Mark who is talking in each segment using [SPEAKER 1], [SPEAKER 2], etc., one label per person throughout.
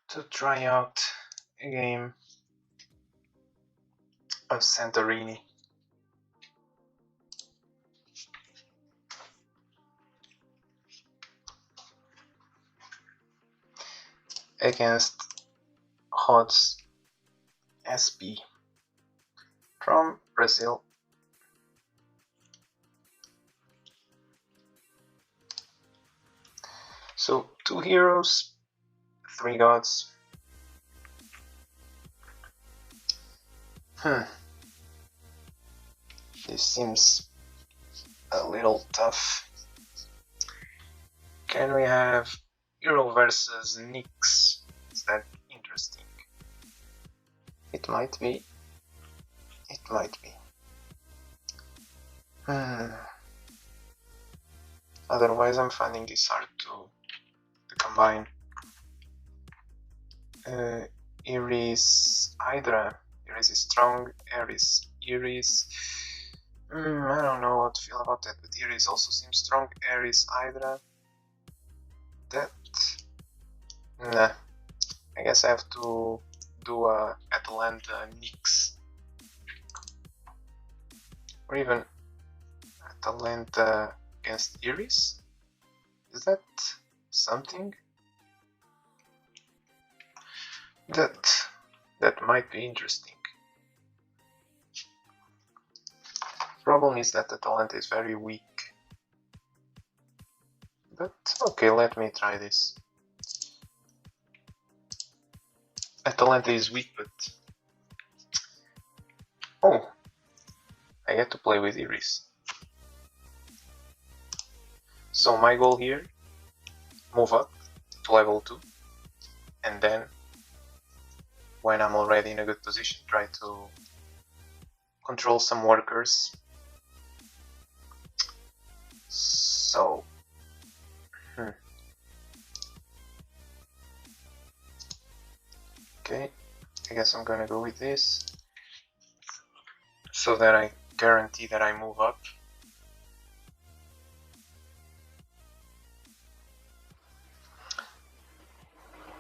[SPEAKER 1] to try out a game of Santorini. Against RodsSP from Brazil. So 2 heroes, 3 gods. This seems a little tough. Can we have hero versus Nyx? Is that interesting? It might be. It might be. Otherwise, I'm finding this hard to combine. Eris, Hydra. Eris is strong. Eris. I don't know how to feel about that, but Eris also seems strong. Eris, Hydra. That. Nah. I guess I have to do a Atalanta Nyx. Or even Atalanta against Eris? Is that something? That might be interesting. Problem is that Atalanta is very weak. But okay, let me try this. Atalanta is weak, but oh, I get to play with Eris. So my goal here, move up to level 2, and then when I'm already in a good position, try to control some workers. So okay, I guess I'm gonna go with this so that I guarantee that I move up.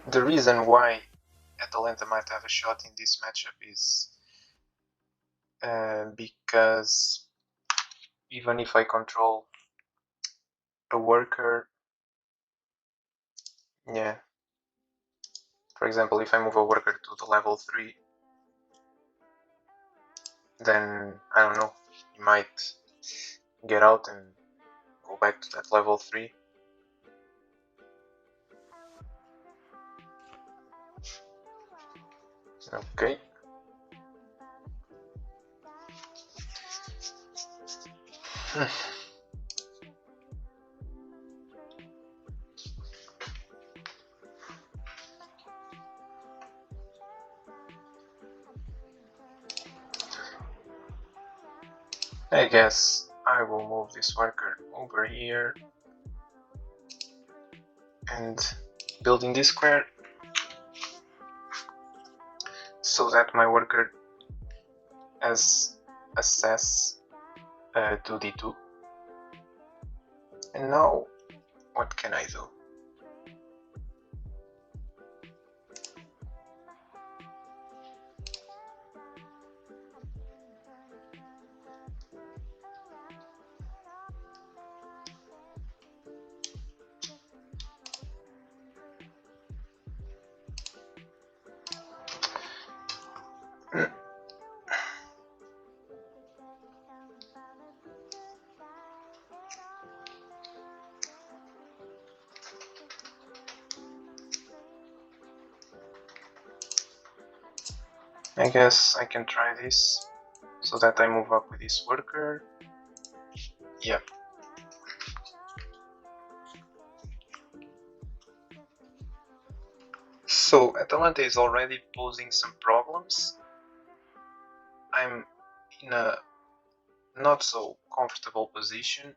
[SPEAKER 1] The reason why Atalanta might have a shot in this matchup is because even if I control a worker, yeah, for example, if I move a worker to the level 3, then I don't know, he might get out and go back to that level 3. Okay. I guess I will move this worker over here and build in this square so that my worker has access to D2. And now, what can I do? I guess I can try this so that I move up with this worker. Yep. So Atalanta is already posing some problems. I'm in a not so comfortable position.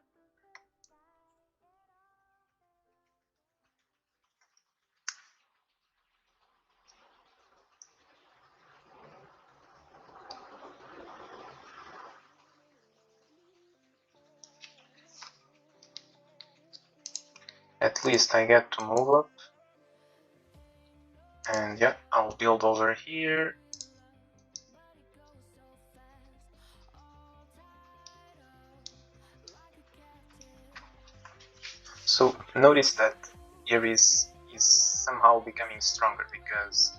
[SPEAKER 1] At least I get to move up. And yeah, I'll build over here. So notice that Eris is somehow becoming stronger because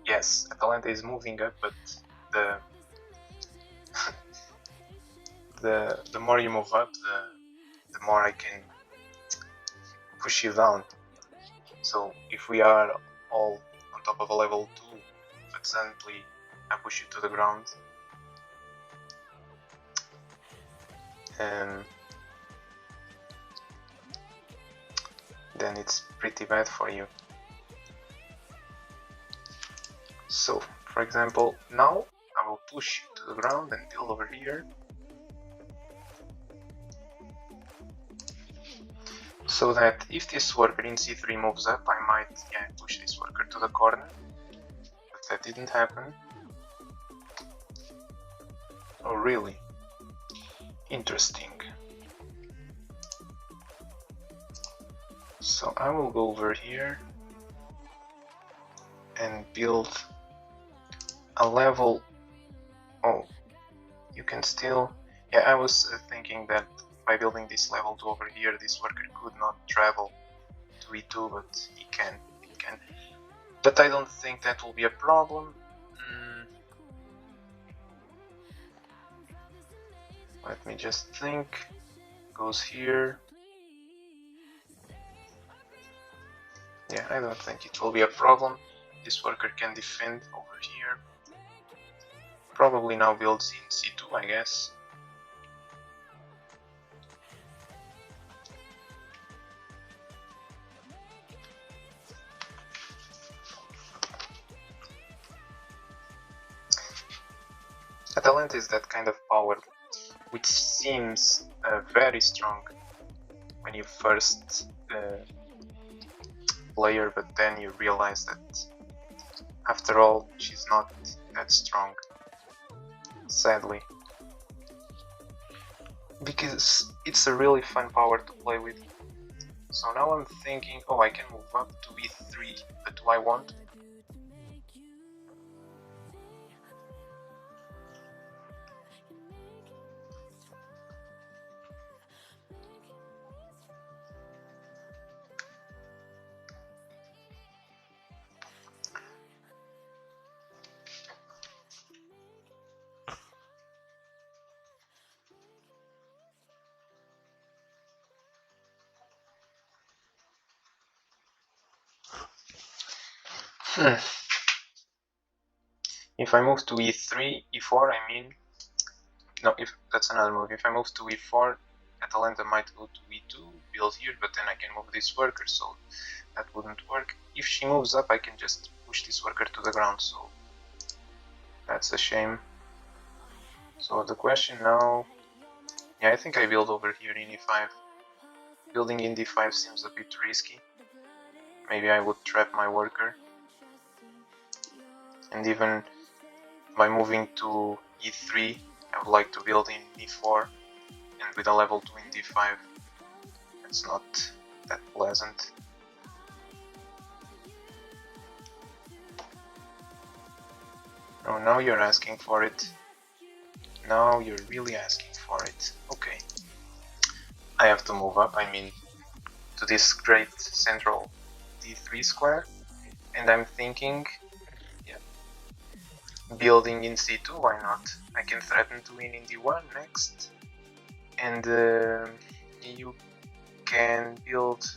[SPEAKER 1] yes, Atalanta is moving up, but the the more you move up, the more I can push you down. So if we are all on top of a level 2, but suddenly I push you to the ground, then it's pretty bad for you. So, for example, now I will push you to the ground and build over here. So that if this worker in c3 moves up, I might push this worker to the corner. But that didn't happen. Oh really? Interesting. So I will go over here and build a level. Oh, you can still... Yeah, I was thinking that by building this level 2 over here, this worker could not travel to e2, but he can. It can. But I don't think that will be a problem. Let me just think. Goes here. Yeah, I don't think it will be a problem. This worker can defend over here. Probably now builds in c2, I guess. Atalanta is that kind of power which seems very strong when you first play her, but then you realize that after all she's not that strong, sadly. Because it's a really fun power to play with. So now I'm thinking, oh, I can move up to e3, but do I want to? If I move to e3, e4, I mean... No, if that's another move. If I move to e4, Atalanta might go to e2, build here, but then I can move this worker, so that wouldn't work. If she moves up, I can just push this worker to the ground, so that's a shame. So the question now... Yeah, I think I build over here in e5. Building in d5 seems a bit risky. Maybe I would trap my worker. And even by moving to e3, I would like to build in e4. And with a level 2 in d5, it's not that pleasant. Oh, now you're asking for it. Now you're really asking for it. Okay. I have to move up, I mean, to this great central d3 square. And I'm thinking, yeah, building in c2, why not? I can threaten to win in d1 next. And you can build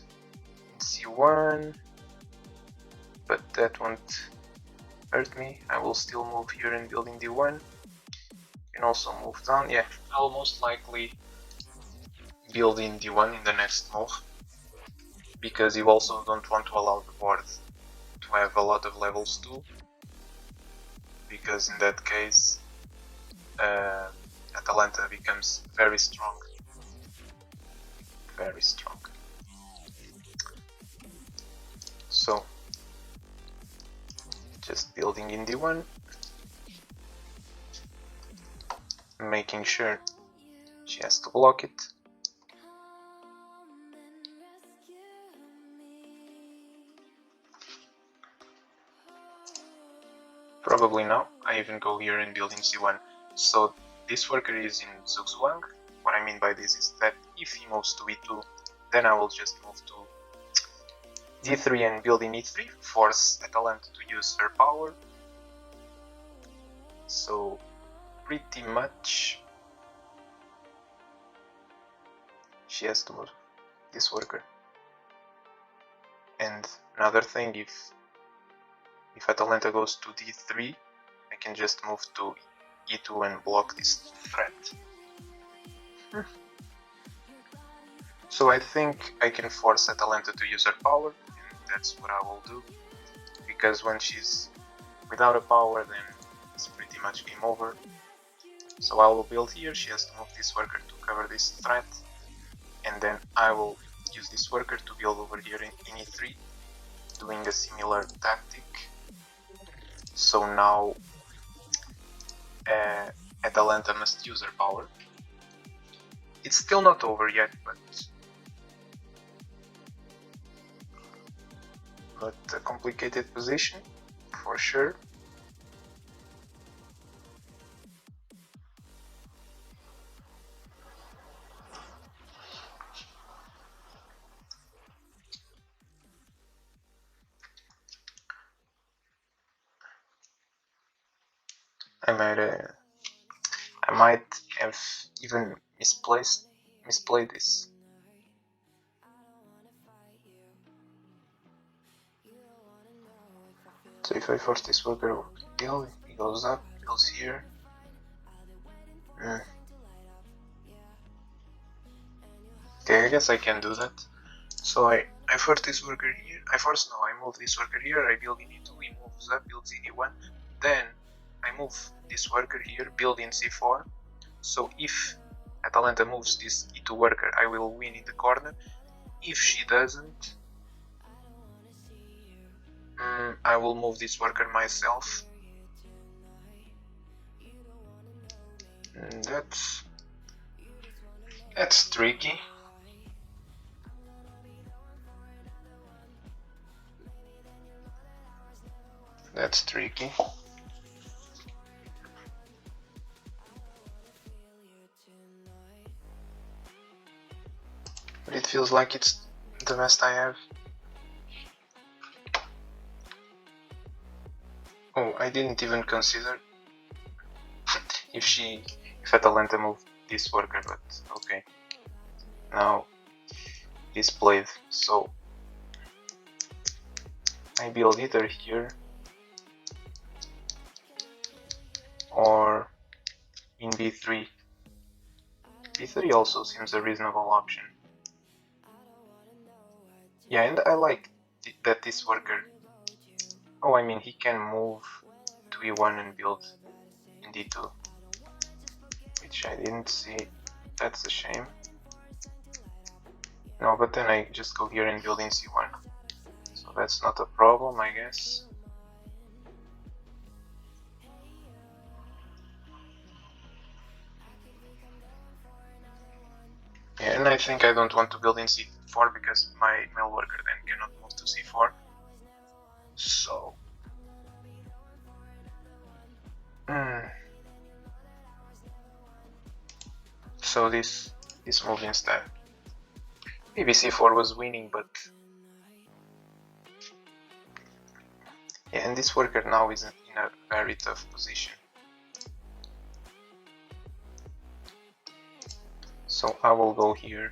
[SPEAKER 1] in c1, but that won't hurt me. I will still move here and build in d1. You can also move down. Yeah, I'll most likely build in d1 in the next move, because you also don't want to allow the board to have a lot of levels too, because in that case Atalanta becomes very strong. Very strong. So just building in d1, making sure she has to block it. Probably now. I even go here and build in C1. So this worker is in Zugzwang. What I mean by this is that if he moves to E2, then I will just move to D3 and build in E3, force Atalanta to use her power. So pretty much she has to move this worker. And another thing, if Atalanta goes to D3, I can just move to E2 and block this threat. So I think I can force Atalanta to use her power, and that's what I will do. Because when she's without a power, then it's pretty much game over. So I will build here, she has to move this worker to cover this threat, and then I will use this worker to build over here in E3, doing a similar tactic. So now Atalanta must use her power. It's still not over yet, but a complicated position for sure. I might have even misplayed this. So if I force this worker over the hill, he goes up, goes here. Okay, I guess I can do that. So I force this worker here. I move this worker here, I build in E2, he moves up, builds in E1. Then I move this worker here, build in C4. So if Atalanta moves this E2 worker, I will win in the corner. If she doesn't, I will move this worker myself. That's tricky. That's tricky. But it feels like it's the best I have. Oh, I didn't even consider if Atalanta moved this worker, but okay. Now it's played, so I build either here or in B3. B3 also seems a reasonable option. Yeah, and I like that this worker... Oh, I mean, he can move to E1 and build in D2, which I didn't see. That's a shame. No, but then I just go here and build in C1. So that's not a problem, I guess. Yeah, and I think I don't want to build in C4 because my male worker then cannot move to C4. So... So this move instead. Maybe C4 was winning, but... Yeah, and this worker now is in a very tough position. So I will go here.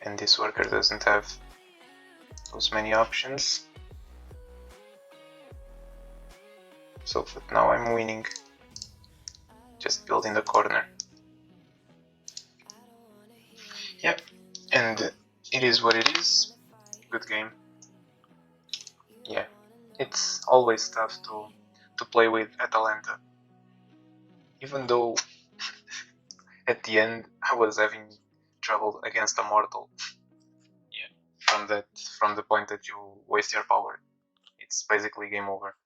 [SPEAKER 1] And this worker doesn't have those many options. So, but now I'm winning. Just build in the corner. Yep, and it is what it is. Good game. Yeah, it's always tough to play with Atalanta. Even though at the end I was having trouble against a mortal. Yeah, from the point that you waste your power, it's basically game over.